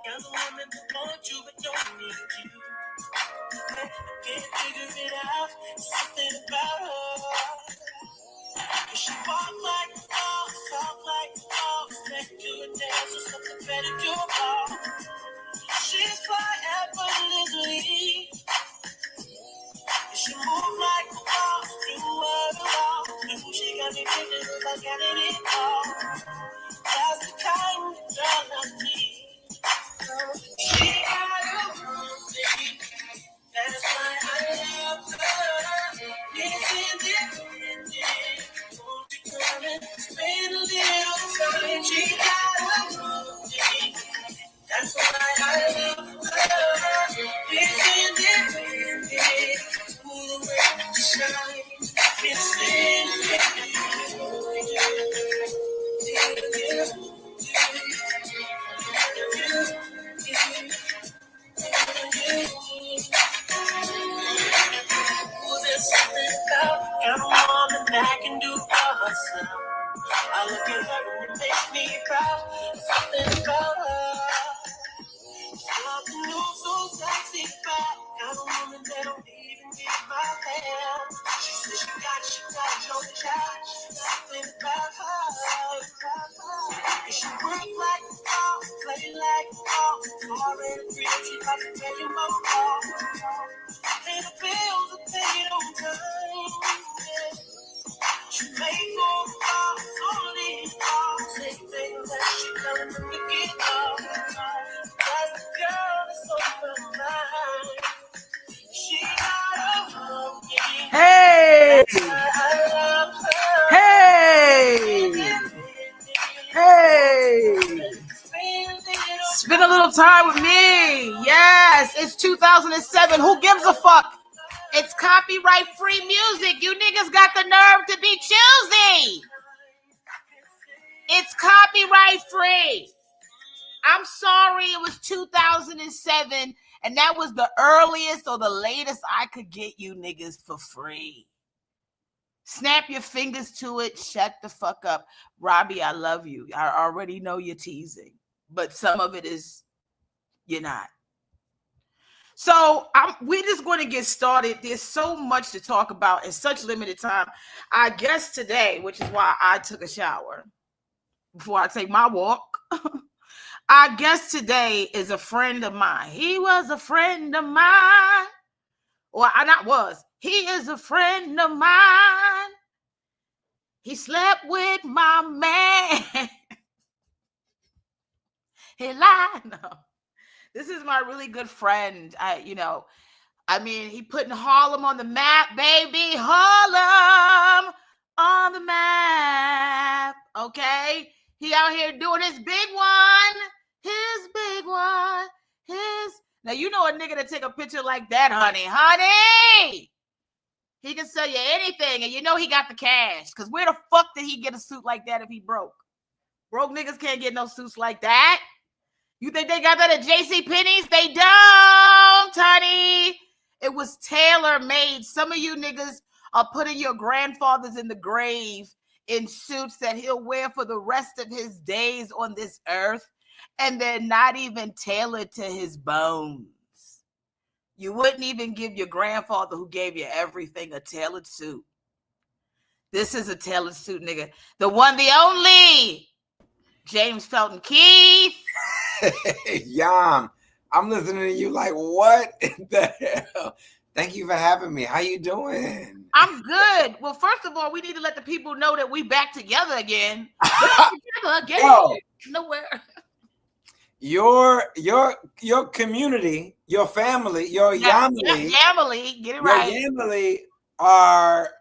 Got a woman who wants you but don't need you. Can't figure it out. Something about her. Cause she walk like a boss, talk like a boss, make you a dance or something better do all. She's fly effortlessly. She move like a boss, do what a boss do. She got me thinking about getting it all. That's the kind of girl I need. She got a something. That's why I love her. It's independent. Won't you come and spend a little time? She got a something. That's why I love her. It's independent. Who the way to shine? It's there's something about a woman that can do for herself. I look at her and it makes me proud. Something about her. Something new, so sexy about. Got a woman that don't even need my hand. She says she got your child. Something about her. And she work like a boss, play like a boss. Already pretty, she about to pay you more. Pay the bills are paid on time. Yeah. She made more calls, only calls. Say things that she telling them to get off. That's the girl that's on my mind. She got a monkey. Hey! That's why I love her. Hey! Spend a little time with me. Yes, it's 2007. Who gives a fuck? It's copyright free music. You niggas got the nerve to be choosy. It's copyright free. I'm sorry it was 2007 and that was the earliest or the latest I could get you niggas for free. Snap your fingers to it. Shut the fuck up. Robbie, I love you. I already know you're teasing, but some of it is you're not. So we're just going to get started. There's so much to talk about in such limited time. I guess today, which is why I took a shower before I take my walk. Our guest today is a friend of mine. He was a friend of mine. Well, I not was. He is a friend of mine. He slept with my man. He lied. No. This is my really good friend. He putting Harlem on the map, baby. Harlem on the map. Okay? He out here doing his big one. His big one. Now, you know a nigga to take a picture like that, honey. He can sell you anything, and you know he got the cash. Because where the fuck did he get a suit like that if he broke? Broke niggas can't get no suits like that. You think they got that at JCPenney's? They don't, honey. It was tailor-made. Some of you niggas are putting your grandfathers in the grave in suits that he'll wear for the rest of his days on this earth, and they're not even tailored to his bones. You wouldn't even give your grandfather who gave you everything a tailored suit. This is a tailored suit, nigga. The one, the only, James Felton Keith. Yam, I'm listening to you like, what in the hell? Thank you for having me. How you doing? I'm good. Well, first of all, we need to let the people know that we back together again. Yo, Nowhere. Your community, your family, your Yamily, get it right. Your Yamily are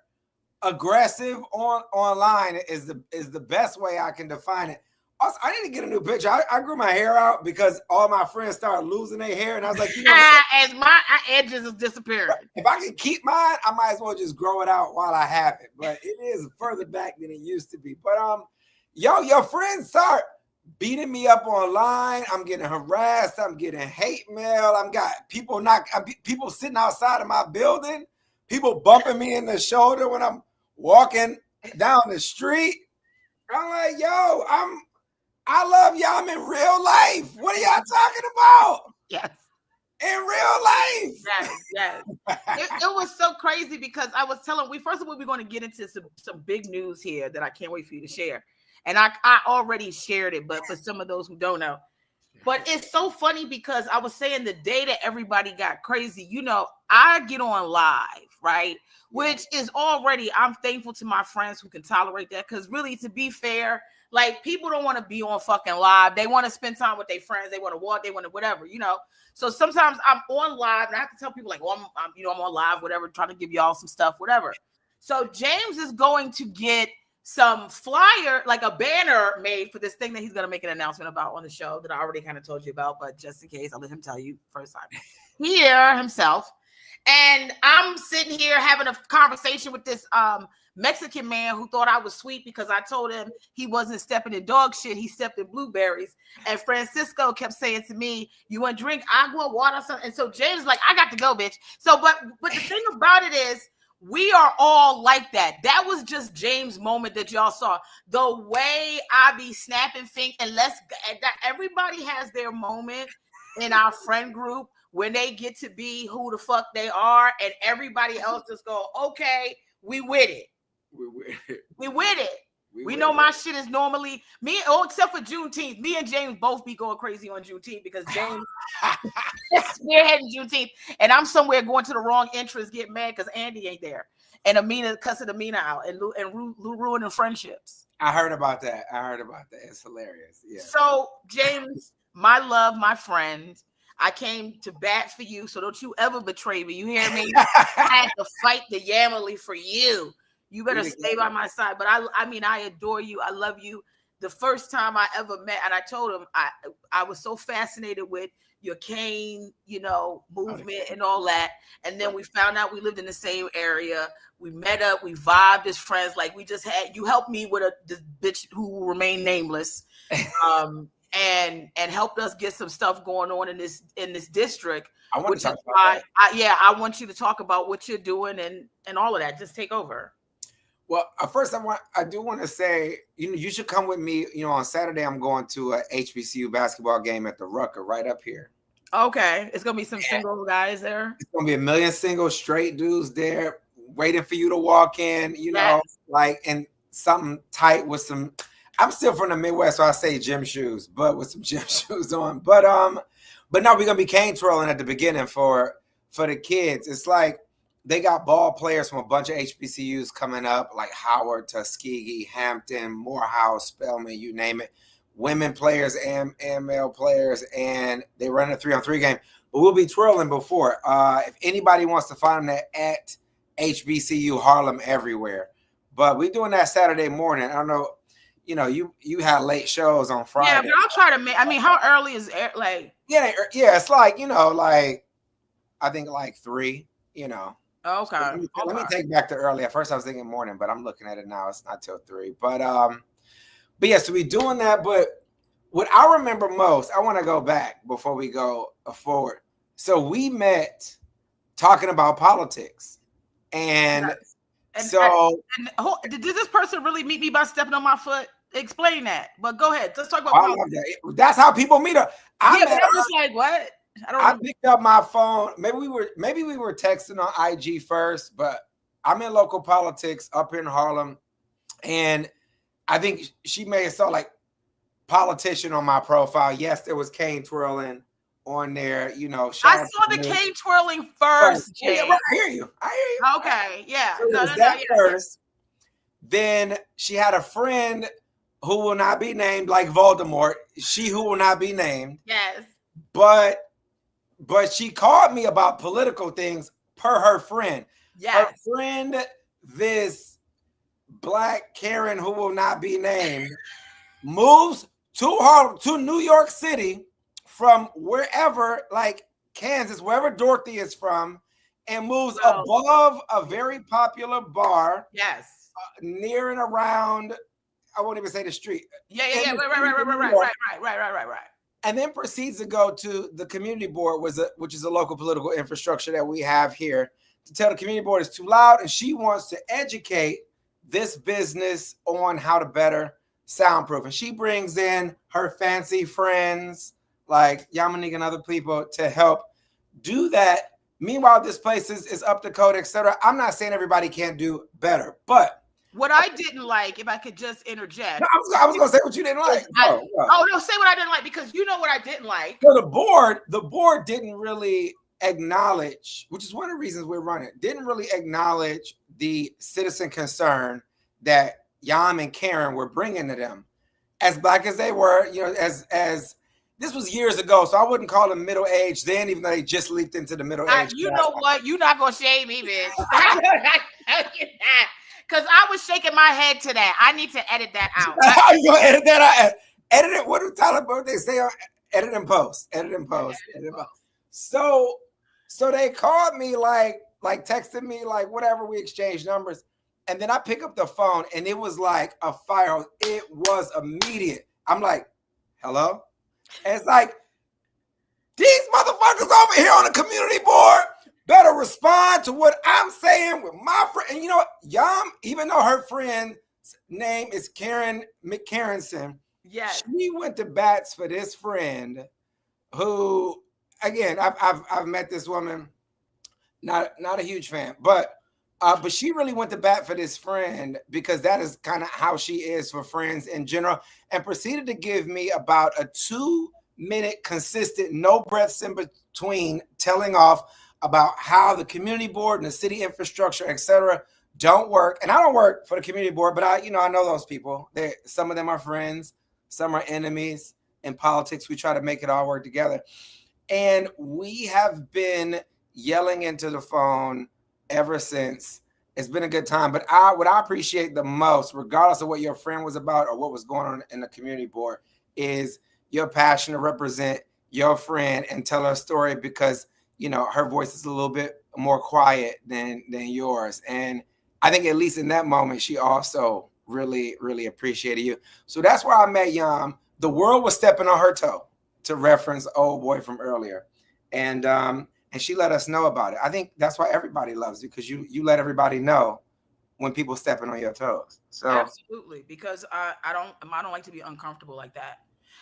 aggressive online is the best way I can define it. Also, I need to get a new picture. I grew my hair out because all my friends started losing their hair, and I was like, as my edges is disappearing. If I can keep mine, I might as well just grow it out while I have it. But it is further back than it used to be. But your friends start beating me up online. I'm getting harassed. I'm getting hate mail. I'm got people sitting outside of my building. People bumping me in the shoulder when I'm walking down the street. I'm like, yo, I love Yam in real life. What are y'all talking about? Yes. In real life. Yes. It was so crazy because I was telling first of all, we're going to get into some big news here that I can't wait for you to share. And I already shared it, but for some of those who don't know. But it's so funny because I was saying the day that everybody got crazy, you know, I get on live, right? Which is already, I'm thankful to my friends who can tolerate that. Because really, to be fair, like, people don't want to be on fucking live. They want to spend time with their friends. They want to walk. They want to whatever, you know. So sometimes I'm on live and I have to tell people like, well, I'm on live, whatever, trying to give y'all some stuff, whatever. So James is going to get some flyer, like a banner made for this thing that he's going to make an announcement about on the show that I already kind of told you about, but just in case, I'll let him tell you first time here himself. And I'm sitting here having a conversation with this Mexican man who thought I was sweet because I told him he wasn't stepping in dog shit. He stepped in blueberries. And Francisco kept saying to me, you want to drink agua, water, something? And so James is like, I got to go, bitch. So, but the thing about it is, we are all like that. That was just James' moment that y'all saw. The way I be snapping things, and everybody has their moment in our friend group when they get to be who the fuck they are, and everybody else just go, okay, we with it. We with it. We know my shit is normally me, except for Juneteenth. Me and James both be going crazy on Juneteenth because James is spearheading Juneteenth, and I'm somewhere going to the wrong entrance, get mad because Andy ain't there, and Amina cussing Amina out, and ruining friendships. I heard about that. It's hilarious. Yeah. So James, my love, my friend, I came to bat for you, so don't you ever betray me. You hear me? I had to fight the Yamily for you. You better stay by my side. But I mean, I adore you. I love you. The first time I ever met, and I told him I was so fascinated with your cane, you know, movement and all that. And then we found out we lived in the same area. We met up, we vibed as friends. Like, we just had, you helped me with this bitch who will remain nameless. And helped us get some stuff going on in this district. I want to talk about that. I want you to talk about what you're doing and all of that. Just take over. Well, first I do want to say, you should come with me. On Saturday I'm going to a HBCU basketball game at the Rucker right up here. Okay, it's gonna be some single guys there. It's gonna be a million single straight dudes there waiting for you to walk in. Know, like, and something tight with some. I'm still from the Midwest, so I say gym shoes, but with some gym shoes on. But no, we're gonna be cane twirling at the beginning for the kids. It's like they got ball players from a bunch of HBCUs coming up, like Howard, Tuskegee, Hampton, Morehouse, Spelman, you name it. Women players and male players, and they run a 3-on-3 game. But we'll be twirling before. If anybody wants to find them at HBCU Harlem everywhere. But we're doing that Saturday morning. I don't know. You had late shows on Friday. Yeah, but I'll try to make. I mean, how early is it? Like, yeah, it's like like I think like 3. Okay. So let me take back to early. At first, I was thinking morning, but I'm looking at it now. It's not till 3. But yeah, so we're doing that. But what I remember most, I want to go back before we go forward. So we met talking about politics, and did this person really meet me by stepping on my foot? Explain that. But go ahead. Let's talk about politics. That's how people meet her. I'm just like, what? I picked up my phone. Maybe we were texting on IG first, but I'm in local politics up in Harlem, and I think she may have saw like politician on my profile. Yes, there was cane twirling on there. I saw the cane twirling first. Yeah, I hear you. Okay, yeah. So that first. Then she had a friend who will not be named, like Voldemort. She who will not be named. Yes. But she called me about political things per her friend. Yes. Her friend, this black Karen who will not be named, moves to New York City from wherever, like Kansas, wherever Dorothy is from, and moves above a very popular bar. Yes. Near and around, I won't even say the street. Yeah. Right. And then proceeds to go to the community board, which is a local political infrastructure that we have here, to tell the community board it's too loud, and she wants to educate this business on how to better soundproof. And she brings in her fancy friends like Yamanik and other people to help do that. Meanwhile, this place is up to code, etc. I'm not saying everybody can't do better, but what I didn't like, if I could just interject. No, I was going to say what you didn't like. Oh, no, say what I didn't like, because you know what I didn't like. So the board didn't really acknowledge, which is one of the reasons we're running, didn't really acknowledge the citizen concern that Yam and Karen were bringing to them. As Black as they were, as this was years ago, so I wouldn't call them middle-aged then, even though they just leaped into the middle age. You know what? You're not going to shame me, bitch. Because I was shaking my head to that. I need to edit that out. How you going to edit that out? Edit it. What do Tyler birthday say? Edit and post. Edit and post. Edit and post. So they called me, like texted me, like whatever, we exchanged numbers. And then I pick up the phone and it was like a fire. It was immediate. I'm like, hello? And it's like, these motherfuckers over here on the community board better respond to what I'm saying with my friend. And you know what? Yam, even though her friend's name is Karen McCarronson, yes, she went to bats for this friend who, again, I've met this woman, not a huge fan, but she really went to bat for this friend because that is kind of how she is for friends in general, and proceeded to give me about a 2-minute consistent, no breaths in between, telling off about how the community board and the city infrastructure, etc., don't work. And I don't work for the community board, but I know those people. Some of them are friends, some are enemies. In politics, we try to make it all work together. And we have been yelling into the phone ever since. It's been a good time. But what I appreciate the most, regardless of what your friend was about or what was going on in the community board, is your passion to represent your friend and tell her story, because her voice is a little bit more quiet than yours. And I think at least in that moment, she also really, really appreciated you. So that's where I met Yam. The world was stepping on her toe, to reference old boy from earlier. And she let us know about it. I think that's why everybody loves you, because you let everybody know when people stepping on your toes. So absolutely, because I don't like to be uncomfortable like that.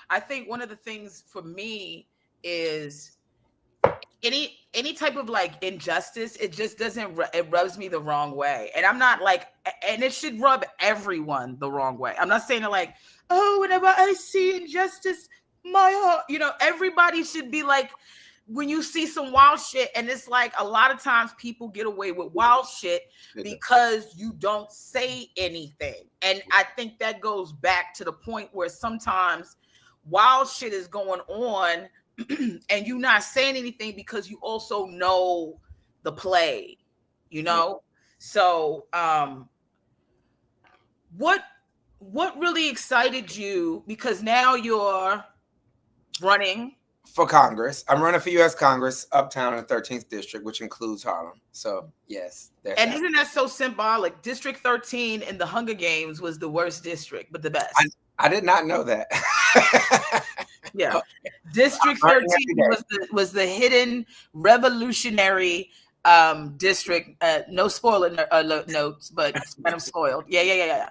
I think one of the things for me is any type of like injustice, it just doesn't, it rubs me the wrong way. And I'm not like, and it should rub everyone the wrong way. I'm not saying it like, oh, whenever I see injustice, my heart, everybody should be like, when you see some wild shit, and it's like a lot of times people get away with wild shit because you don't say anything. And I think that goes back to the point where sometimes wild shit is going on and you not saying anything because you also know the play, So what really excited you? Because now you're running for Congress. I'm running for U.S. Congress, uptown in the 13th district, which includes Harlem. So yes. And isn't that so symbolic? District 13 in the Hunger Games was the worst district, but the best. I did not know that. Yeah. District 13 was the hidden revolutionary district. No spoiler notes, but kind of spoiled. Yeah.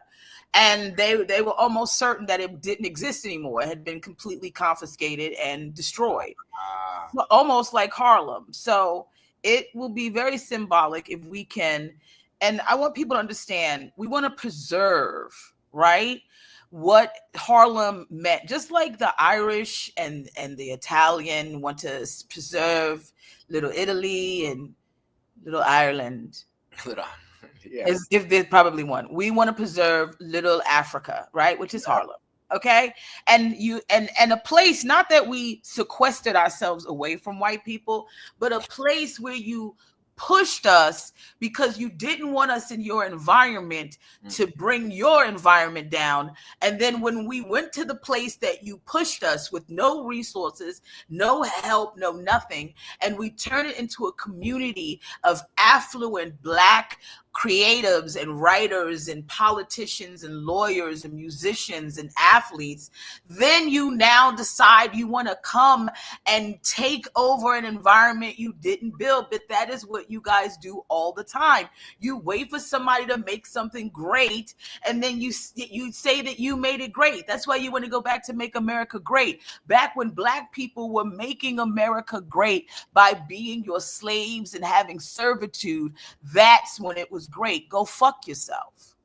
And they were almost certain that it didn't exist anymore. It had been completely confiscated and destroyed. Almost like Harlem. So it will be very symbolic if we can. And I want people to understand, we want to preserve, right, what Harlem meant. Just like the Irish and the Italian want to preserve Little Italy and Little Ireland. Yes. If there's probably one. We want to preserve Little Africa, right? Which is Harlem. Okay. And a place, not that we sequestered ourselves away from white people, but a place where you pushed us because you didn't want us in your environment to bring your environment down. And then when we went to the place that you pushed us with no resources, no help, no nothing, and we turned it into a community of affluent Black creatives and writers and politicians and lawyers and musicians and athletes, then you now decide you want to come and take over an environment you didn't build. But that is what you guys do all the time. You wait for somebody to make something great, and then you say that you made it great. That's why you want to go back to Make America Great. Back when Black people were making America great by being your slaves and having servitude, that's when it was great. Go fuck yourself.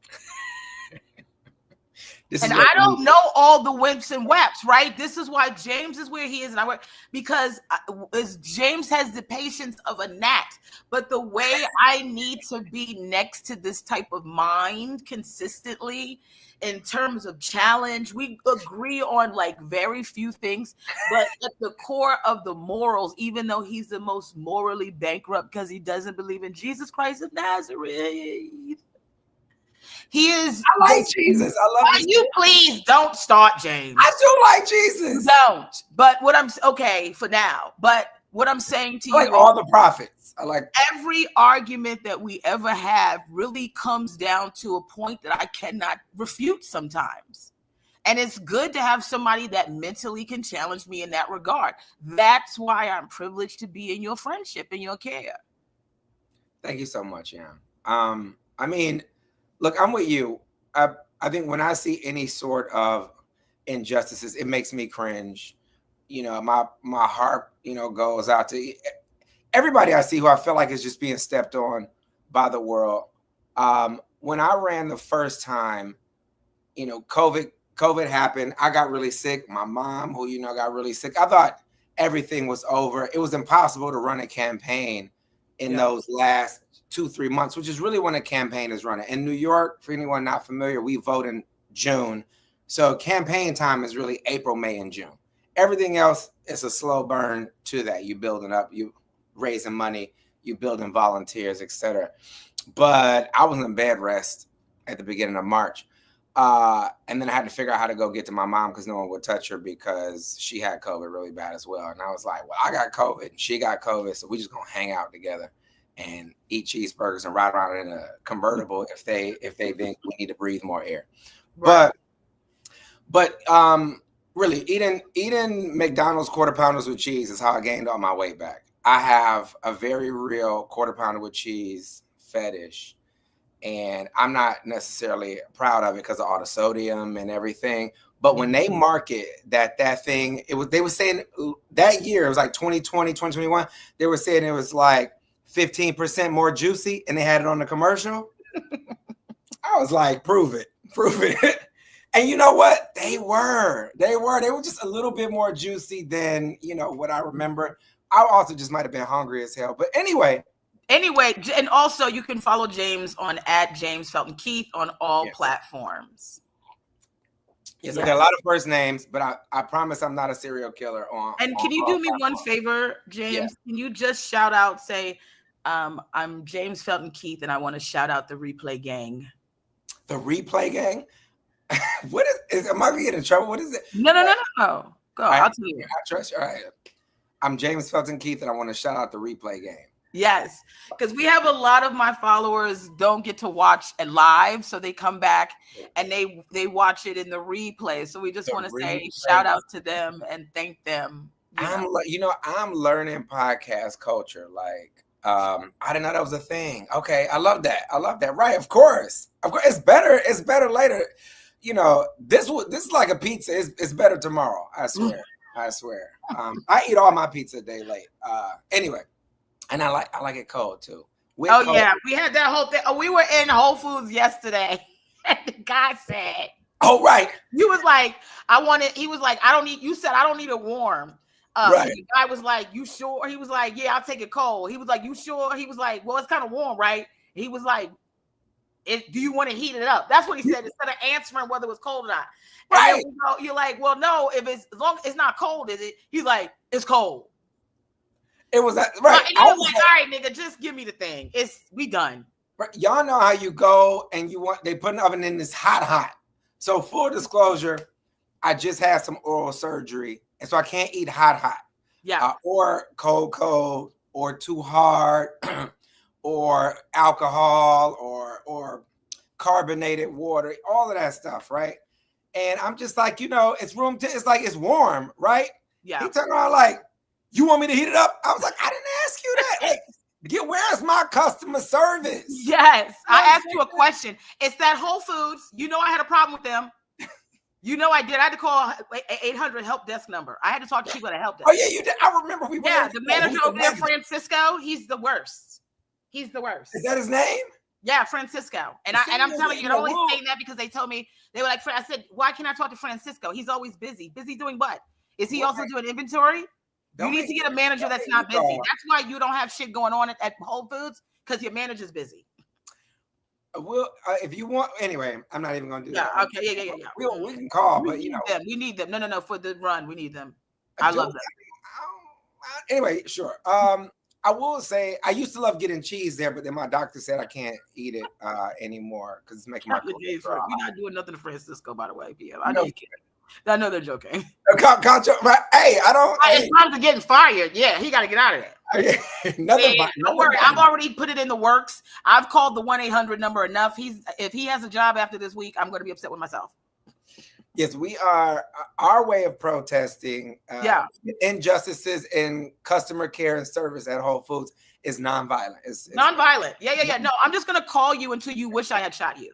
And I don't know all the wimps and waps, right? This is why James is where he is, and I work because James has the patience of a gnat. But the way I need to be next to this type of mind consistently, in terms of challenge, we agree on like very few things, but at the core of the morals, even though he's the most morally bankrupt because he doesn't believe in Jesus Christ of Nazareth. He is. I like Jesus. I love you. Please don't start, James. I do like Jesus. Don't. But what I'm okay for now. But what I'm saying to you, like all the prophets. I like every argument that we ever have really comes down to a point that I cannot refute sometimes. And it's good to have somebody that mentally can challenge me in that regard. That's why I'm privileged to be in your friendship and your care. Thank you so much, Yam. I mean, look, I'm with you. I think when I see any sort of injustices, it makes me cringe. You know, my heart, goes out to everybody I see who I feel like is just being stepped on by the world. When I ran the first time, COVID happened. I got really sick. My mom, who got really sick. I thought everything was over. It was impossible to run a campaign in those last 2-3 months, which is really when a campaign is running. In New York, for anyone not familiar, we vote in June. So campaign time is really April, May, and June. Everything else is a slow burn to that. You building up, you raising money, you building volunteers, etc. But I was in bed rest at the beginning of March. And then I had to figure out how to go get to my mom because no one would touch her because she had COVID really bad as well. And I was like, well, I got COVID, she got COVID, so we just gonna hang out together and eat cheeseburgers and ride around in a convertible if they think we need to breathe more air. Right. But really eating McDonald's quarter pounders with cheese is how I gained all my weight back. I have a very real quarter pounder with cheese fetish, and I'm not necessarily proud of it because of all the sodium and everything. But when they market that thing, they were saying that year, it was like 2020, 2021, they were saying it was like 15% more juicy, and they had it on the commercial. I was like, prove it. And you know what? They were just a little bit more juicy than, what I remember. I also just might've been hungry as hell. But anyway, and also you can follow James on @JamesFeltonKeith on all platforms. Yes, I got a lot of first names, but I promise I'm not a serial killer And can you do me one favor, James? Yeah. Can you just shout out, say, I'm James Felton Keith, and I want to shout out the Replay Gang. The Replay Gang? What is am I gonna get in trouble? What is it? No. Go. I'll tell you. I trust you. All right. I'm James Felton Keith, and I want to shout out the Replay Gang. Yes, because we have a lot of my followers don't get to watch it live, so they come back and they watch it in the replay. So we just want to say shout out to them and thank them. I'm learning podcast culture. Like, I didn't know that was a thing. Okay, I love that. Right, of course. It's better. It's better later. This is like a pizza. It's better tomorrow. I swear. I eat all my pizza a day late. Anyway. And I like it cold too. Cold. Yeah, we had that whole thing. We were in Whole Foods yesterday, and the guy said, "Oh right." He was like, He was like, "I don't need." You said, "I don't need it warm." Right. The guy was like, "You sure?" He was like, "Yeah, I'll take it cold." He was like, "You sure?" He was like, "Well, it's kind of warm, right?" He was like, "Do you want to heat it up?" That's what he said instead of answering whether it was cold or not. Right. And then you're like, "Well, no. If it's as long as it's not cold, is it?" He's like, "It's cold." It was that right. And I was like, all right, nigga, just give me the thing. We done. Right. Y'all know how you go and they put an oven in this hot. So full disclosure, I just had some oral surgery, and so I can't eat hot. Yeah. Or cold, or too hard, or alcohol or carbonated water, all of that stuff, right? And I'm just like, it's it's like it's warm, right? Yeah. He turned around like, you want me to heat it up? I was like, I didn't ask you that. Like, where's my customer service? Yes. I asked you a question. It's that Whole Foods. I had a problem with them. I did. I had to call 800 help desk number. I had to talk to people at help desk. Oh, yeah, you did. I remember we were. Yeah, the manager over there, Francisco, he's the worst. He's the worst. Is that his name? Yeah, Francisco. And I'm telling you, they're only saying that because they told me, they were like, I said, why can't I talk to Francisco? He's always busy. Busy doing what? Is he also doing inventory? You need to get a manager that's not busy. That's why you don't have shit going on at Whole Foods, because your manager's busy. If you want, anyway, I'm not even going to do that. Okay, yeah. We can call, but we need them. No, for the run, we need them. I love them. Anyway, sure. I will say I used to love getting cheese there, but then my doctor said I can't eat it anymore because it's making my cholesterol. We're not doing nothing to Francisco, by the way, PL. I know you can't. I know they're joking. Hey, I don't. It's time to getting fired. Yeah, he got to get out of there. Don't worry, I've already put it in the works. I've called the 1-800 number enough. If he has a job after this week, I'm going to be upset with myself. Yes, we are. Our way of protesting injustices in customer care and service at Whole Foods is nonviolent. It's nonviolent. Yeah. No, I'm just going to call you until you wish I had shot you.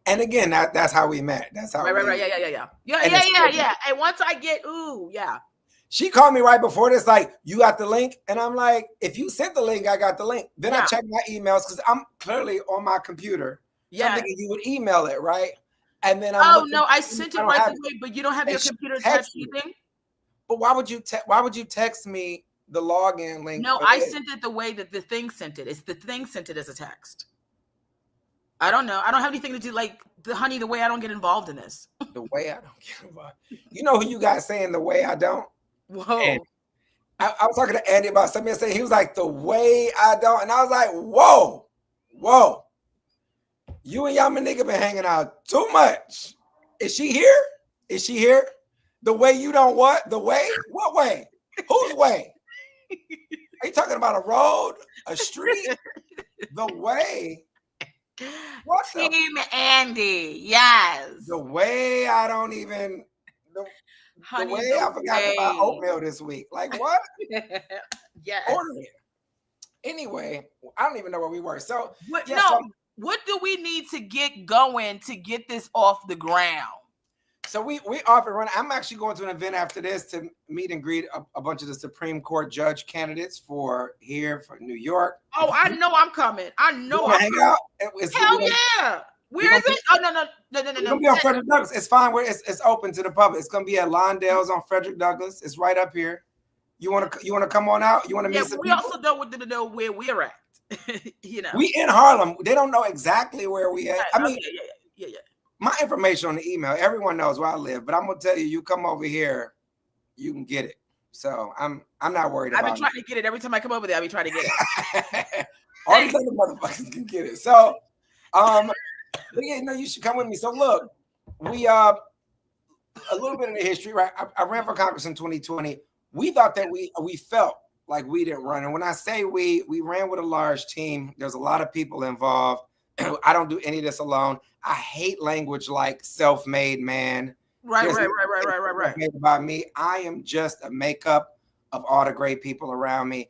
And again, that's how we met. That's how. Right. Yeah. And once I get, She called me right before this, like, you got the link? And I'm like, if you sent the link, I got the link. Then I checked my emails because I'm clearly on my computer. So I'm thinking you would email it, right? And then I sent it right away, but you don't have your computer attached to anything? But why would you text me the login link? No, I sent it the way that the thing sent it. It's the thing sent it as a text. I don't know. I don't have anything to do, like, the way I don't get involved in this. The way I don't get involved. You know who you guys saying the way I don't? Whoa. And I was talking to Andy about something yesterday. He was like, the way I don't. And I was like, whoa. You and Yama nigga been hanging out too much. Is she here? The way you don't what? The way? What way? Whose way? Are you talking about a road? A street? The way? What Team Andy, yes. The way I don't even the way I forgot to buy oatmeal this week. Like what? Yes. Order it. Anyway, I don't even know where we were. So what do we need to get going to get this off the ground? So we off and running. I'm actually going to an event after this to meet and greet a bunch of the Supreme Court judge candidates for New York. Oh, I know I'm coming. I know I'm hang out. Hell yeah. Where is it? Oh, no. It's gonna be on Frederick Douglass. It's fine. It's open to the public. It's gonna be at Londale's on Frederick Douglass. It's right up here. You wanna come on out? You wanna meet some people? Also don't want them to know where we're at. We in Harlem. They don't know exactly where we at. I mean, yeah. My information on the email, everyone knows where I live, but I'm gonna tell you, you come over here, you can get it. So I'm not worried about it. I've been trying to get it every time I come over there. I'll be trying to get it. All these other motherfuckers can get it. So but yeah, no, you should come with me. So look, we a little bit of the history, right? I ran for Congress in 2020. We thought that we felt like we didn't run. And when I say we ran with a large team, there's a lot of people involved. I don't do any of this alone. I hate language like self-made man. Right. Made about me. I am just a makeup of all the great people around me.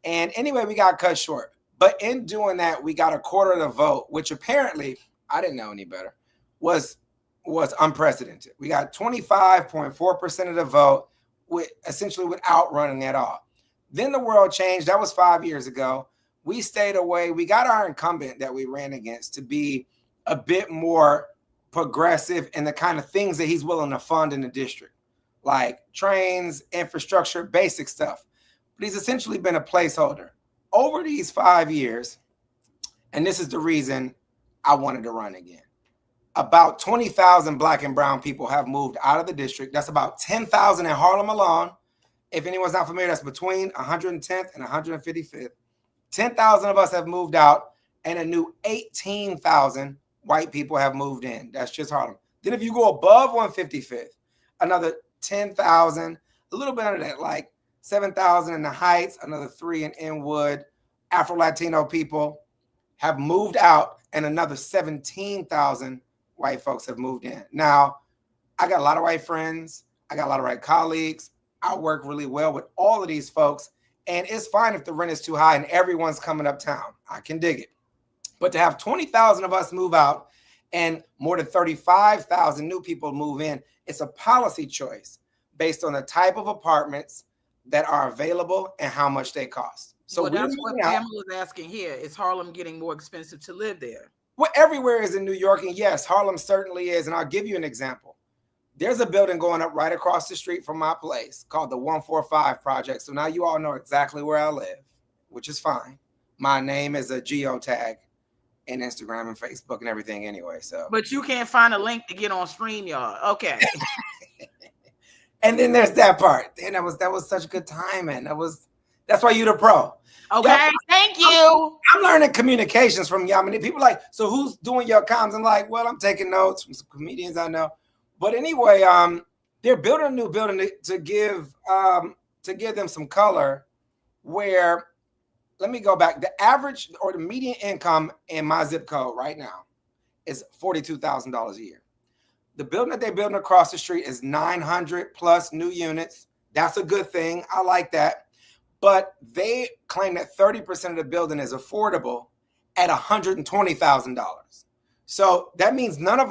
And anyway, we got cut short. But in doing that, we got a quarter of the vote, which apparently, I didn't know any better, was unprecedented. We got 25.4% of the vote, essentially without running at all. Then the world changed. That was 5 years ago. We stayed away. We got our incumbent that we ran against to be a bit more progressive in the kind of things that he's willing to fund in the district, like trains, infrastructure, basic stuff. But he's essentially been a placeholder over these 5 years. And this is the reason I wanted to run again. About 20,000 Black and brown people have moved out of the district. That's about 10,000 in Harlem alone. If anyone's not familiar, that's between 110th and 155th. 10,000 of us have moved out, and a new 18,000 white people have moved in. That's just Harlem. Then if you go above 155th, another 10,000, a little bit under that, like 7,000 in the Heights, another 3 in Inwood. Afro-Latino people have moved out, and another 17,000 white folks have moved in. Now, I got a lot of white friends. I got a lot of white colleagues. I work really well with all of these folks, and it's fine if the rent is too high and everyone's coming uptown. I can dig it. But to have 20,000 of us move out and more than 35,000 new people move in, it's a policy choice based on the type of apartments that are available and how much they cost. So well, that's what Pamela's asking here. Is Harlem getting more expensive to live there? Well, everywhere is in New York, and yes, Harlem certainly is. And I'll give you an example. There's a building going up right across the street from my place called the 145 Project. So now you all know exactly where I live, which is fine. My name is a geotag in Instagram and Facebook and everything anyway. So, but you can't find a link to get on StreamYard. Okay. And then there's that part. And that was such good timing. That's why you're the pro. Okay, thank you. I'm learning communications from Yam. People like, so who's doing your comms? I'm like, well, I'm taking notes from some comedians I know. But anyway, they're building a new building to give them some color. Where, let me go back. The average or the median income in my zip code right now is $42,000 a year. The building that they're building across the street is 900 plus new units. That's a good thing. I like that. But they claim that 30% of the building is affordable at $120,000. So that means none of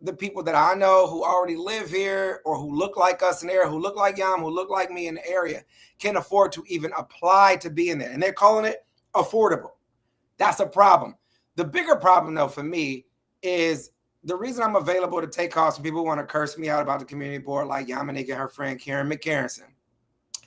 the people that I know who already live here or who look like us in the area, who look like Yam, who look like me in the area, can afford to even apply to be in there. And they're calling it affordable. That's a problem. The bigger problem, though, for me is the reason I'm available to take calls from people who want to curse me out about the community board, like Yamanika and her friend Karen McCarrison,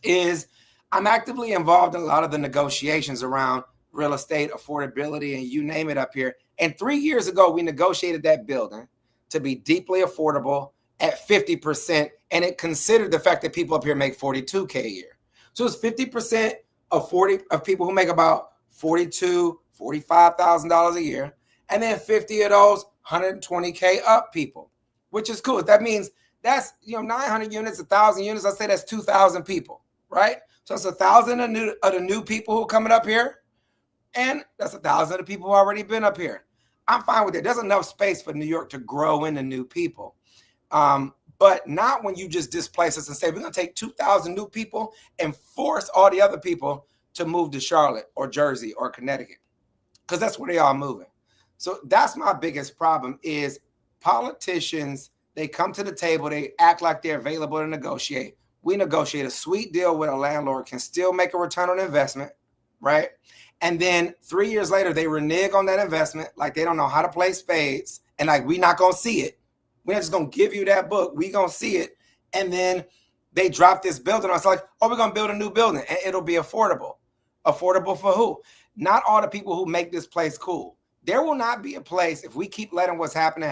is I'm actively involved in a lot of the negotiations around real estate, affordability, and you name it up here. And 3 years ago, we negotiated that building to be deeply affordable at 50%. And it considered the fact that people up here make $42K a year. So it's 50% of people who make about $42,000, $45,000 a year. And then 50 of those $120K up people, which is cool. That means that's 900 units, 1,000 units. I say that's 2,000 people, right? So it's 1,000 of the new people who are coming up here, and that's 1,000 of the people who already been up here. I'm fine with it. There's enough space for New York to grow into new people, but not when you just displace us and say we're going to take 2,000 new people and force all the other people to move to Charlotte or Jersey or Connecticut, because that's where they are moving. So that's my biggest problem is politicians. They come to the table, they act like they're available to negotiate. We negotiate a sweet deal with a landlord, can still make a return on investment, right? And then 3 years later, they renege on that investment like they don't know how to play spades. And like, we're not going to see it. We're not just going to give you that book. We're going to see it. And then they drop this building. It's like, oh, we're going to build a new building and it'll be affordable. Affordable for who? Not all the people who make this place cool. There will not be a place, if we keep letting what's happening,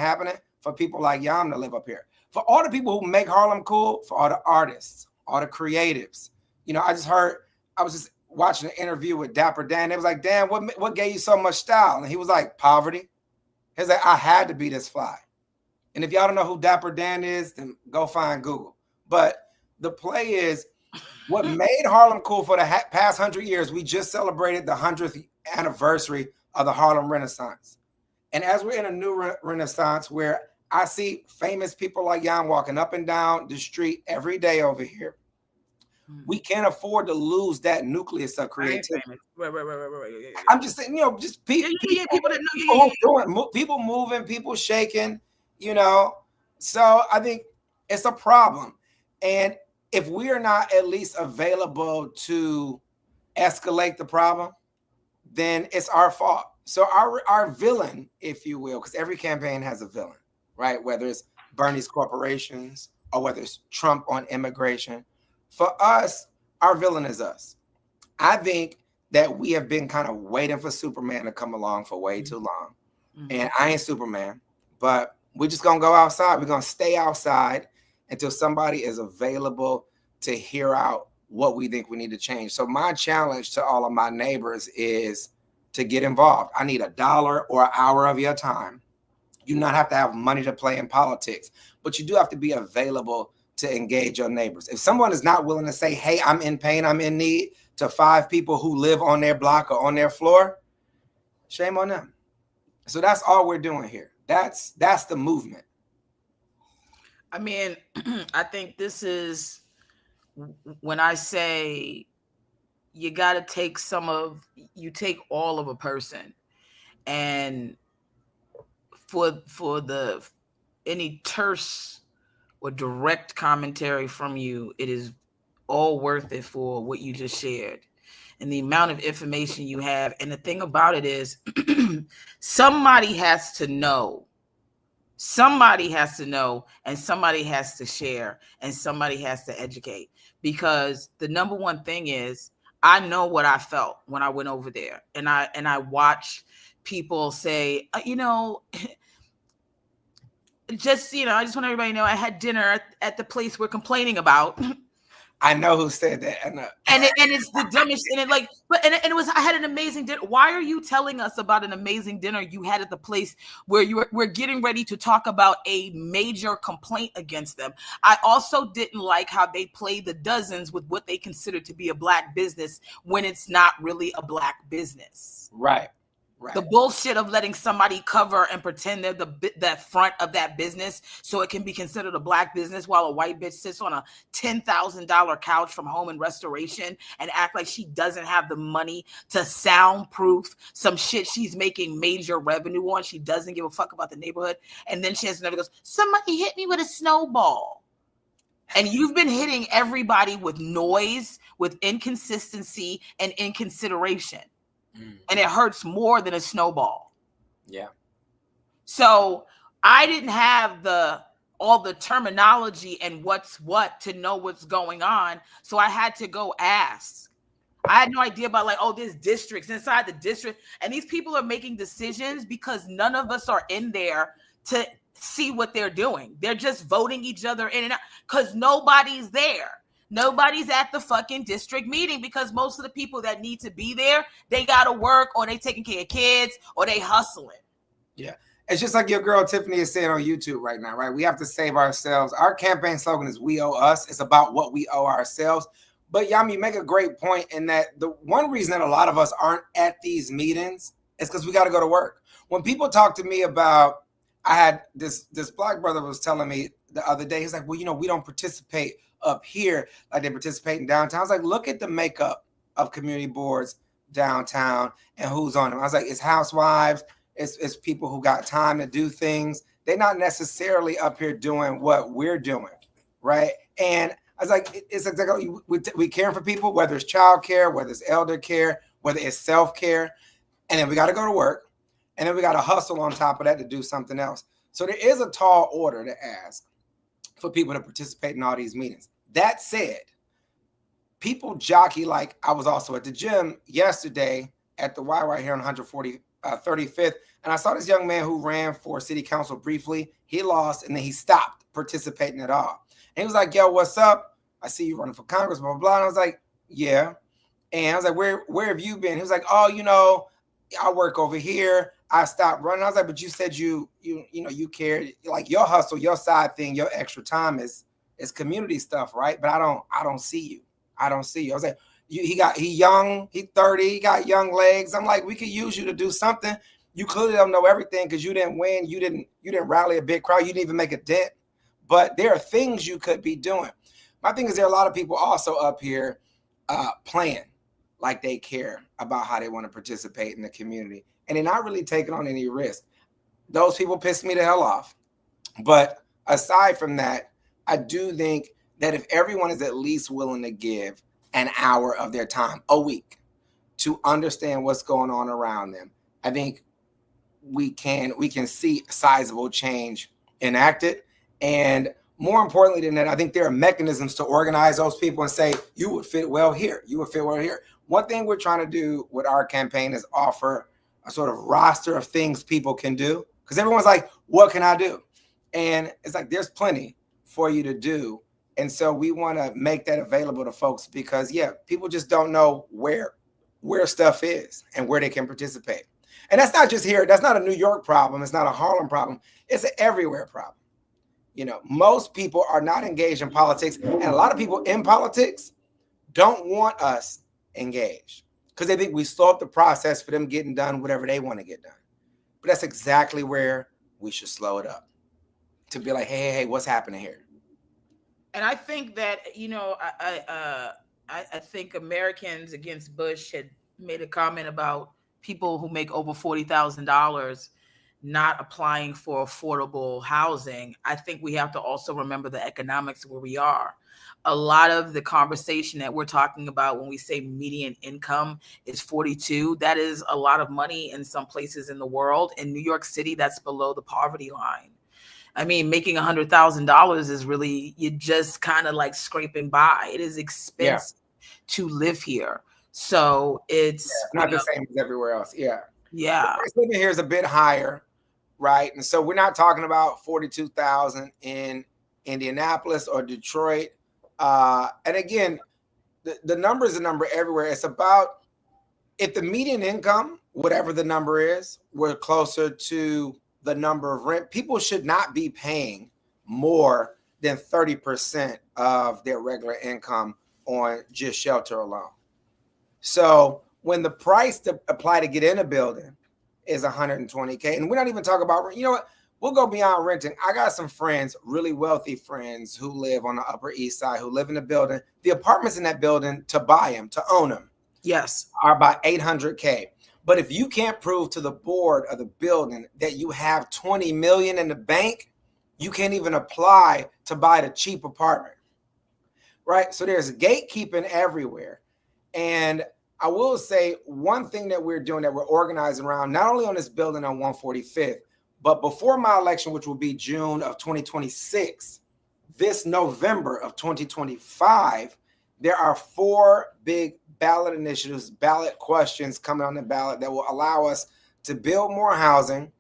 for people like Yam to live up here. For all the people who make Harlem cool, for all the artists, all the creatives. I was just watching an interview with Dapper Dan. It was like, Dan, what gave you so much style? And he was like, poverty. He was like, I had to be this fly. And if y'all don't know who Dapper Dan is, then go find Google. But the play is what made Harlem cool for the past 100 years. We just celebrated the 100th anniversary of the Harlem Renaissance. And as we're in a new Renaissance where I see famous people like Yam walking up and down the street every day over here, we can't afford to lose that nucleus of creativity. Right. I'm just saying, just people moving, people shaking, So I think it's a problem. And if we are not at least available to escalate the problem, then it's our fault. So our villain, if you will, because every campaign has a villain, right? Whether it's Bernie's corporations or whether it's Trump on immigration. For us, our villain is us. I think that we have been kind of waiting for Superman to come along for way too long. Mm-hmm. And I ain't Superman, but we're just going to go outside. We're going to stay outside until somebody is available to hear out what we think we need to change. So my challenge to all of my neighbors is to get involved. I need $1 or an hour of your time. You do not have to have money to play in politics, but you do have to be available to engage your neighbors. If someone is not willing to say, hey, I'm in pain, I'm in need, to 5 people who live on their block or on their floor, shame on them. So that's all we're doing here. That's the movement. I mean, I think this is when I say you got to take you take all of a person, and for any terse or direct commentary from you, it is all worth it for what you just shared and the amount of information you have. And the thing about it is somebody has to know, and somebody has to share, and somebody has to educate, because the number one thing is, I know what I felt when I went over there, and I watched people say, I just want everybody to know I had dinner at the place we're complaining about. I know who said that. And it's the dumbest. And it was, I had an amazing dinner. Why are you telling us about an amazing dinner you had at the place where we're getting ready to talk about a major complaint against them? I also didn't like how they play the dozens with what they consider to be a Black business when it's not really a Black business. Right. The bullshit of letting somebody cover and pretend they're the front of that business so it can be considered a Black business, while a white bitch sits on a $10,000 couch from Home and Restoration and act like she doesn't have the money to soundproof some shit she's making major revenue on. She doesn't give a fuck about the neighborhood. And then she has another goes, somebody hit me with a snowball. And you've been hitting everybody with noise, with inconsistency and inconsideration. And it hurts more than a snowball. Yeah. So I didn't have all the terminology and what's what to know what's going on. So I had to go ask. I had no idea about there's districts inside the district. And these people are making decisions because none of us are in there to see what they're doing. They're just voting each other in and out because nobody's there. Nobody's at the fucking district meeting because most of the people that need to be there, they got to work, or they taking care of kids, or they hustling. Yeah. It's just like your girl Tiffany is saying on YouTube right now, right? We have to save ourselves. Our campaign slogan is "We owe us." It's about what we owe ourselves. But Yam, you make a great point in that the one reason that a lot of us aren't at these meetings is because we got to go to work. When people talk to me about, I had this Black brother was telling me the other day, he's like, well, we don't participate up here like they participate in downtown. I was like, look at the makeup of community boards downtown and who's on them. I was like, it's housewives, it's people who got time to do things. They're not necessarily up here doing what we're doing, right? And I was like, it's exactly, we caring for people, whether it's child care, whether it's elder care, whether it's self-care, and then we got to go to work, and then we got to hustle on top of that to do something else. So there is a tall order to ask for people to participate in all these meetings. That said, people jockey, like I was also at the gym yesterday at the Y right here on 35th, and I saw this young man who ran for city council briefly. He lost, and then he stopped participating at all. And he was like, yo, what's up? I see you running for Congress, blah, blah, blah. And I was like, yeah. And I was like, where have you been? He was like, oh, I work over here. I stopped running. I was like, but you said you cared, like your hustle, your side thing, your extra time is community stuff, right? But I don't see you. I was like, he young, he 30, he got young legs. I'm like, we could use you to do something. You clearly don't know everything because you didn't win. You didn't rally a big crowd. You didn't even make a dent. But there are things you could be doing. My thing is there are a lot of people also up here playing like they care about how they want to participate in the community. And they're not really taking on any risk. Those people piss me the hell off. But aside from that, I do think that if everyone is at least willing to give an hour of their time a week to understand what's going on around them, I think we can see sizable change enacted. And more importantly than that, I think there are mechanisms to organize those people and say, you would fit well here. You would fit well here. One thing we're trying to do with our campaign is offer a sort of roster of things people can do. Because everyone's like, what can I do? And it's like, there's plenty for you to do. And so we want to make that available to folks because, yeah, people just don't know where stuff is and where they can participate. And that's not just here. That's not a New York problem. It's not a Harlem problem. It's an everywhere problem. Most people are not engaged in politics, and a lot of people in politics don't want us engaged because they think we slow up the process for them getting done whatever they want to get done. But that's exactly where we should slow it up, to be like, hey, what's happening here? And I think that, I think Americans Against Bush had made a comment about people who make over $40,000 not applying for affordable housing. I think we have to also remember the economics where we are. A lot of the conversation that we're talking about when we say median income is 42, that is a lot of money in some places in the world. In New York City, that's below the poverty line. I mean, making $100,000 is really, you just kind of like scraping by. It is expensive to live here. So it's not the same as everywhere else. Yeah. Yeah. The price living here is a bit higher, right? And so we're not talking about 42,000 in Indianapolis or Detroit. And again, the number is a number everywhere. It's about, if the median income, whatever the number is, we're closer to the number of rent. People should not be paying more than 30% of their regular income on just shelter alone. So when the price to apply to get in a building is $120K, and we're not even talking about, what? We'll go beyond renting. I got some friends, really wealthy friends, who live on the Upper East Side, who live in a building. The apartments in that building, to buy them, to own them, yes, are about $800K. But if you can't prove to the board of the building that you have $20 million in the bank, you can't even apply to buy the cheap apartment, right? So there's gatekeeping everywhere. And I will say one thing that we're doing, that we're organizing around, not only on this building on 145th, but before my election, which will be June of 2026, this November of 2025, there are 4 big ballot initiatives, ballot questions coming on the ballot that will allow us to build more housing,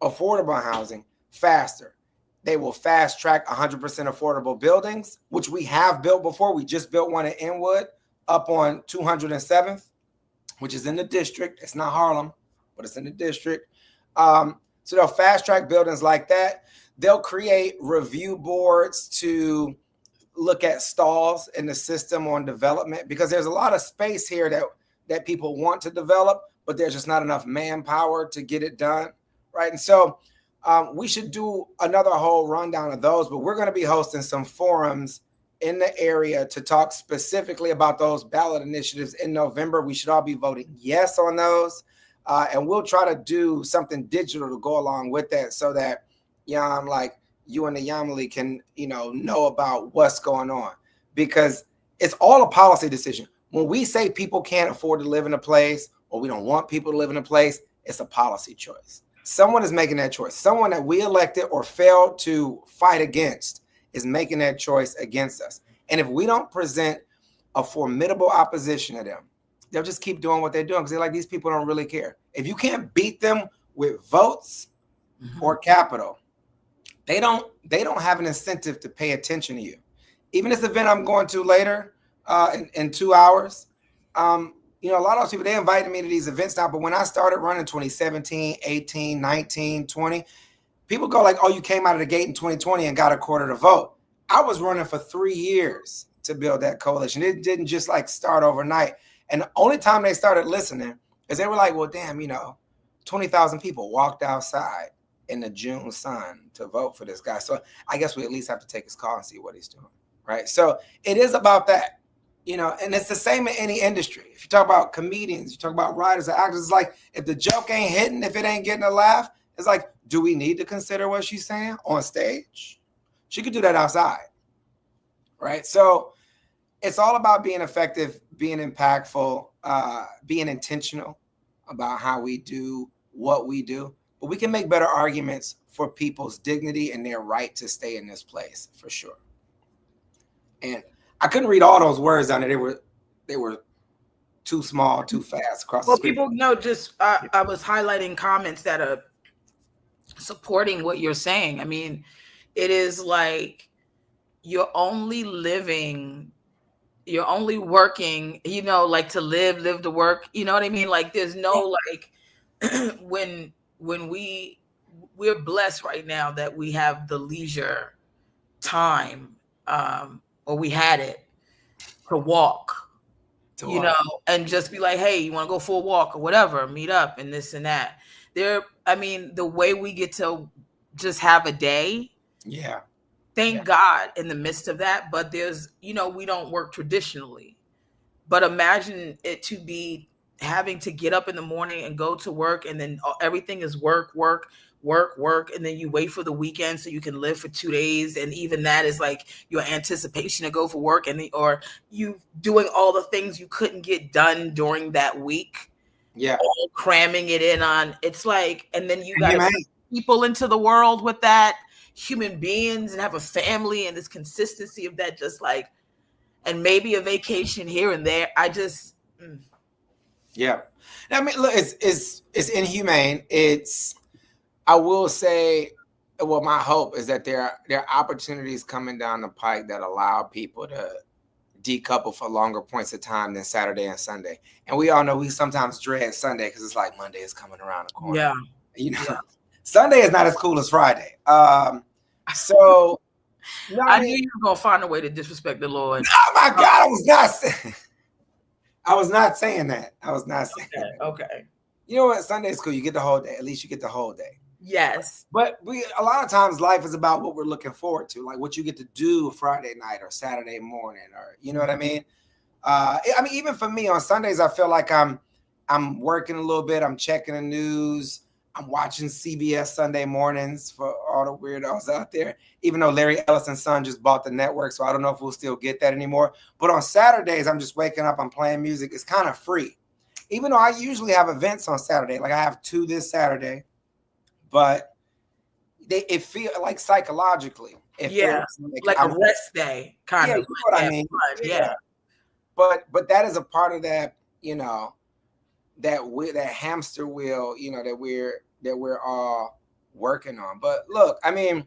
affordable housing, faster. They will fast track 100% affordable buildings, which we have built before. We just built one in Inwood up on 207th, which is in the district. It's not Harlem, but it's in the district. So they'll fast track buildings like that. They'll create review boards to look at stalls in the system on development, because there's a lot of space here that people want to develop, but there's just not enough manpower to get it done, right? And so we should do another whole rundown of those, but we're going to be hosting some forums in the area to talk specifically about those ballot initiatives in November. We should all be voting yes on those, and we'll try to do something digital to go along with that, so that Yam, like you and the Yamily, can know about what's going on, because it's all a policy decision. When we say people can't afford to live in a place, or we don't want people to live in a place, it's a policy choice. Someone is making that choice. Someone that we elected or failed to fight against is making that choice against us. And if we don't present a formidable opposition to them, they'll just keep doing what they're doing, because they're like, these people don't really care. If you can't beat them with votes or capital, they don't have an incentive to pay attention to you. Even this event I'm going to later in 2 hours, a lot of those people, they invited me to these events now, but when I started running 2017, 18, 19, 20, people go like, oh, you came out of the gate in 2020 and got a quarter to vote. I was running for 3 years to build that coalition. It didn't just like start overnight. And the only time they started listening is they were like, well, damn, 20,000 people walked outside in the June sun to vote for this guy. So I guess we at least have to take his call and see what he's doing, right? So it is about that, and it's the same in any industry. If you talk about comedians, you talk about writers or actors, it's like, if the joke ain't hitting, if it ain't getting a laugh, it's like, do we need to consider what she's saying on stage? She could do that outside, right? So it's all about being effective, being impactful, being intentional about how we do what we do. But we can make better arguments for people's dignity and their right to stay in this place, for sure. And I couldn't read all those words down there. They were too small, too fast across the screen. Well, people know, just I was highlighting comments that are supporting what you're saying. I mean, it is like you're only working, like to live to work. You know what I mean? Like there's no like when we're blessed right now that we have the leisure time, or we had it to walk, and just be like, hey, you want to go for a walk or whatever, meet up and this and that. The way we get to just have a day. Yeah. Thank God in the midst of that. But there's, we don't work traditionally. But imagine it to be having to get up in the morning and go to work, and then everything is work, and then you wait for the weekend so you can live for 2 days, and even that is like your anticipation to go for work, or you doing all the things you couldn't get done during that week. Yeah, all cramming it in on. It's like, and then you got to put people into the world with that, human beings, and have a family, and this consistency of that, just like, and maybe a vacation here and there. Yeah. I mean, look, it's inhumane. I will say, well, my hope is that there are opportunities coming down the pike that allow people to decouple for longer points of time than Saturday and Sunday. And we all know we sometimes dread Sunday because it's like Monday is coming around the corner. Yeah. Sunday is not as cool as Friday. So I knew you were gonna find a way to disrespect the Lord. Oh my God, I was not saying that. Okay. You know what? Sunday is cool. You get the whole day. At least you get the whole day. Yes. But a lot of times life is about what we're looking forward to, like what you get to do Friday night or Saturday morning, or you know what I mean? Even for me on Sundays, I feel like I'm working a little bit. I'm checking the news. I'm watching CBS Sunday mornings for all the weirdos out there, even though Larry Ellison's son just bought the network. So I don't know if we'll still get that anymore. But on Saturdays, I'm just waking up. I'm playing music. It's kind of free, even though I usually have events on Saturday. Like I have 2 this Saturday, but it feels like psychologically. Like a rest day, kind of. You know what I mean? Yeah. But that is a part of that, that hamster wheel, that we're all working on. But look, I mean,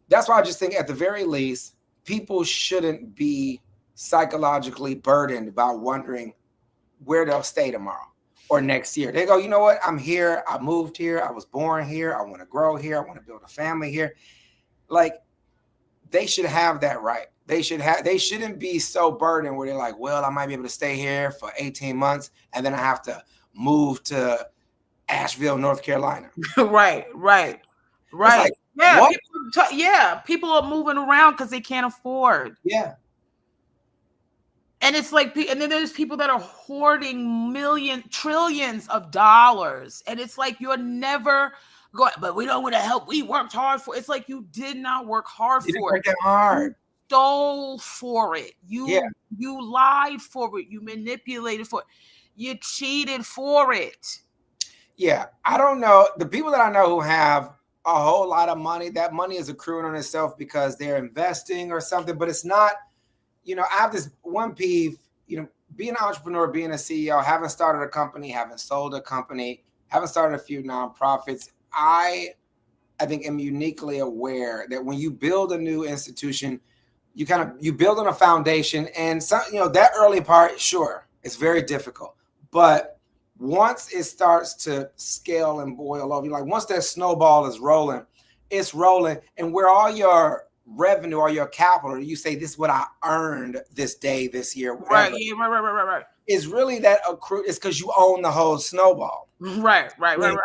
that's why I just think at the very least, people shouldn't be psychologically burdened by wondering where they'll stay tomorrow or next year. They go, you know what? I'm here. I moved here. I was born here. I want to grow here. I want to build a family here. Like, they should have that right. They shouldn't be so burdened where they're like, well, I might be able to stay here for 18 months and then I have to move to Asheville, North Carolina. Right. Like, people are moving around because they can't afford. Yeah. And it's like, and then there's people that are hoarding trillions of dollars. And it's like, you're never going, but we don't want to help. We worked hard for it. It's like, you did not work hard for it. Hard. You stole for it. You lied for it. You manipulated for it. You cheated for it. Yeah. I don't know. The people that I know who have a whole lot of money, that money is accruing on itself because they're investing or something, but it's not, I have this one peeve, being an entrepreneur, being a CEO, having started a company, having sold a company, having started a few nonprofits. I think I'm uniquely aware that when you build a new institution, you build on a foundation, and some, that early part, sure, it's very difficult. But once it starts to scale and boil over, like once that snowball is rolling, it's rolling, and where all your revenue or your capital, you say, this is what I earned this day, this year, whatever. Right. Is really that accrued. It's because you own the whole snowball. Right. The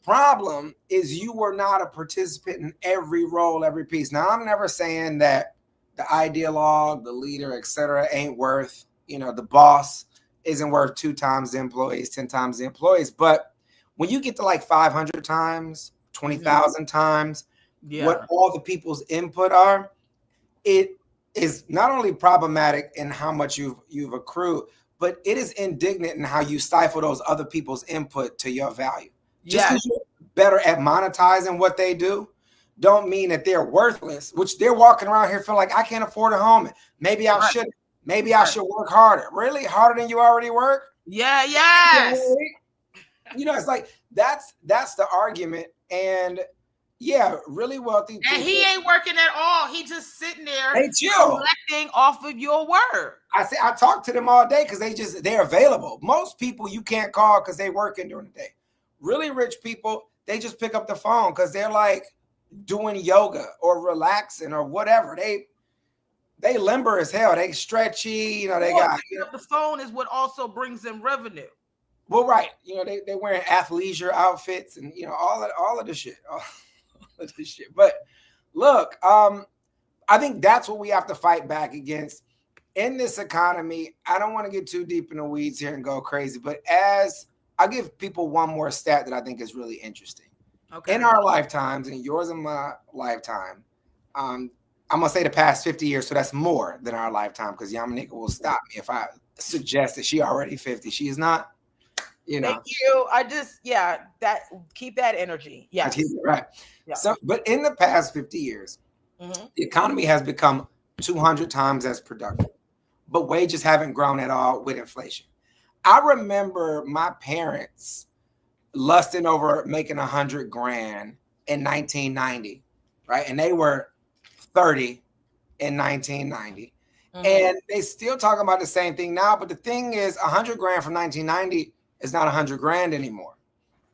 problem is you were not a participant in every role, every piece. Now, I'm never saying that the ideologue, the leader, etc., ain't worth, the boss isn't worth 2 times the employees, 10 times the employees. But when you get to like 500 times, 20,000 times, what all the people's input are, it is not only problematic in how much you've accrued, but it is indignant in how you stifle those other people's input to your value. Just because you're better at monetizing what they do, don't mean that they're worthless, which they're walking around here feeling like, I can't afford a home. Maybe I should. Maybe I should work harder. Really? Harder than you already work? Yeah, yes. It's like, that's the argument. And really wealthy people. And he ain't working at all. He just sitting there collecting off of your work. I talk to them all day because they're available. Most people you can't call because they're working during the day. Really rich people, they just pick up the phone because they're like, doing yoga or relaxing or whatever. They limber as hell. They stretchy, you know, they got the phone is what also brings them revenue. Well, right. You know, they wearing athleisure outfits and, you know, all of the shit. All of this shit. But look, I think that's what we have to fight back against in this economy. I don't want to get too deep in the weeds here and go crazy, but as I'll give people one more stat that I think is really interesting. Okay. In our lifetimes, in yours and my lifetime, I'm gonna say the past 50 years, so that's more than our lifetime, because Yamanika will stop me if I suggest that she already 50. She is not. You know. Thank you. I just that keep that energy. Yeah. Right. Yeah. So, but in the past 50 years, the economy has become 200 times as productive, but wages haven't grown at all with inflation. I remember my parents lusting over making $100,000 in 1990, right? And they were 30 in 1990, and they still talking about the same thing now. But the thing is, $100,000 from 1990 is not $100,000 anymore,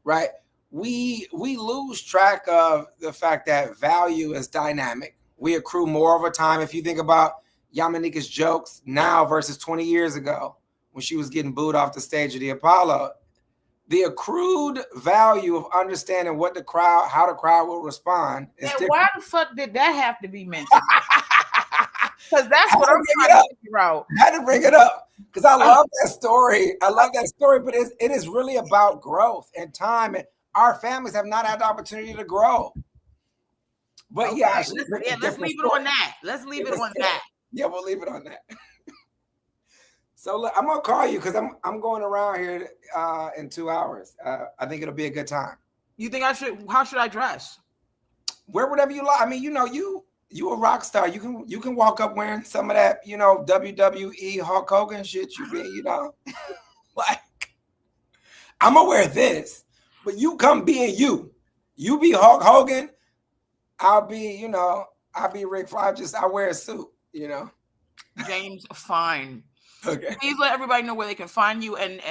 right? We lose track of the fact that value is dynamic. We accrue more over time. If you think about Yamanika's jokes now versus 20 years ago when she was getting booed off the stage of the Apollo, the accrued value of understanding how the crowd will respond is different. Why the fuck did that have to be mentioned? Because that's what I'm trying to figure out. I had to bring it up because I love that story. I love that story, but it is really about growth and time. And our families have not had the opportunity to grow. But okay. let's leave it on that. Let's leave it on that. Yeah, we'll leave it on that. So look, I'm gonna call you because I'm going around here in 2 hours. I think it'll be a good time. You think I should? How should I dress? Wear whatever you like. I mean, you know, you a rock star. You can walk up wearing some of that, you know, WWE Hulk Hogan shit. You be, you know, like I'm gonna wear this, but you come being you. You be Hulk Hogan. I'll be Ric Flair. I wear a suit. You know, James, fine. Okay. Please let everybody know where they can find you and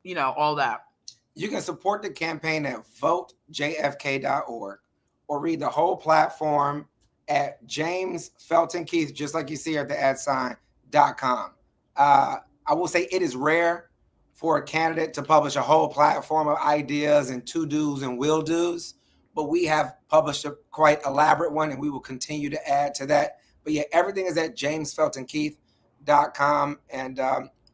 you know, all that. You can support the campaign at votejfk.org or read the whole platform at James Felton Keith, just like you see here at the @.com. I will say it is rare for a candidate to publish a whole platform of ideas and to-dos and will-dos, but we have published a quite elaborate one and we will continue to add to that. But yeah, everything is at jamesfeltonkeith.com, and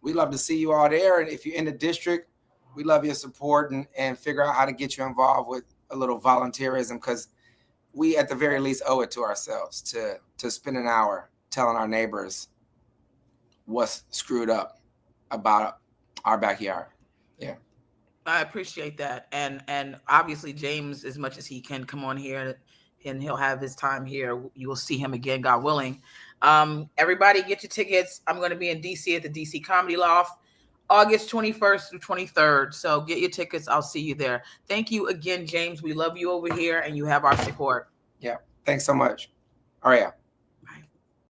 we love to see you all there. And if you're in the district, we love your support and figure out how to get you involved with a little volunteerism, because we at the very least owe it to ourselves to spend an hour telling our neighbors what's screwed up about our backyard. Yeah. I appreciate that. And obviously James, as much as he can come on here and he'll have his time here, you will see him again, God willing. Everybody get your tickets. I'm going to be in DC at the DC Comedy Loft, August 21st through 23rd. So get your tickets. I'll see you there. Thank you again, James. We love you over here and you have our support. Yeah. Thanks so much. All right.